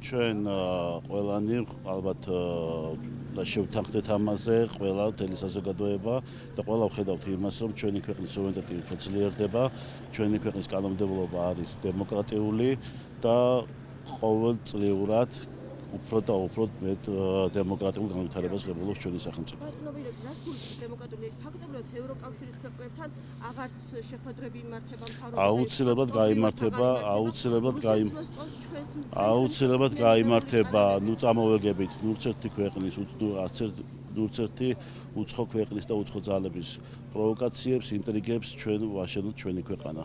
ჩვენ ყველანი ალბათ და შევთანხმდეთ ამაზე, ყველა მთელი საზოგადოება და ყველა ვხედავთ იმას, რომ ჩვენი ქვეყნის სუვერენიტეტი უფრო ძლიერდება, ჩვენი ქვეყნის კანონმდებლობა არის დემოკრატიული და ყოველწლიურად უფრო და უფრო მეტ დემოკრატიულ განვითარებას ღებულობს ჩვენი სახელმწიფო. რას გულისხმობთ დემოკრატიული? ფაქტობრივად ევროკავშირის ქვეყნებთან აღარც შეხვედრები იმართება აუცილებლად გაიმართება, ნუ წამოვეგებით, ნურც ერთი ქვეყნის, ნურც ერთი უცხო ქვეყნის და უცხო ძალების პროვოკაციებს, ინტრიგებს ჩვენ ვაშენოთ ჩვენი ქვეყანა.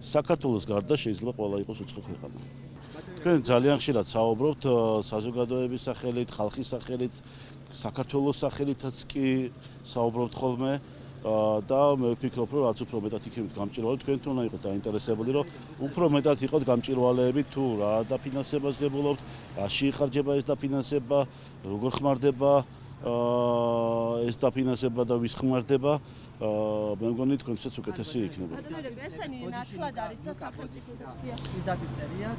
საქართველოს გარდა შეიძლება ყველა იყოს უცხო ქვეყანა. თქვენ ძალიან ხშირად საუბრობთ საზოგადოების სახელით, ხალხის სახელით, საქართველოს სახელითაც კი საუბრობთ ხოლმე და მე ვფიქრობ, რომ რაც უფრო მეტად იქნებით გამჭვირვალე, თქვენ უნდა იყოთ დაინტერესებული, რომ უფრო მეტად იყოთ გამჭვირვალეები თუ რა დაფინანსებას ღებულობთ, რაში იხარჯება ეს დაფინანსება, როგორ ხმარდება ეს დაფინანსება და ვის ხმარდება. მე მგონი თქვენსაც უკეთესი იქნება. ესენი ნათლად არის და სახელმწიფო დაგვიწერია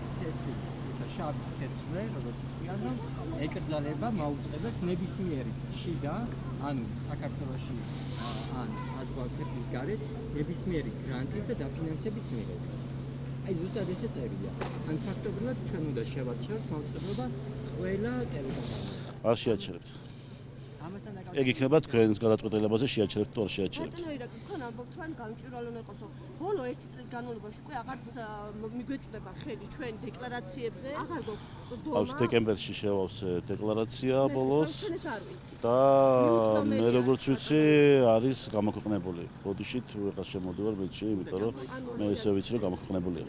ისა შავი თეთრზე, როგორც თქვიან, რომ ეკრძალება მაუწყებელს ნებისმიერი შიგა, ანუ საქართველოში ან საზღვაო ქვეყნის გარეთ ნებისმიერი გრანტის და დაფინანსების მიღება. აი ზუსტად ესე წერია. ან ფაქტობრივად ჩვენ უნდა შევარჩიოთ მაუწყებლობა ყველა ტერიტორიაზე. არ შეაჩერებთ. ეგ იქნება თქვენს გადაწყვეტილებაზე შეაჩერებთ თუ არ შეაჩერებთ. თქვენ ამბობთ, რომ გამჭვირვალე უნდა იყოსო. ბოლო 1 წლის განმავლობაში უკვე აღარც მიგვეწვდება ხელი ჩვენ დეკლარაციებზე. აღარ გვაქვს დეკემბერში შევავს დეკლარაცია ბოლოს და მე როგორც ვიცი არის გამოქვეყნებული. ბოდიშით ვიღაც შემოდივარ ბედში, იმიტომ რომ მე ესე ვიცი რომ გამოქვეყნებულია.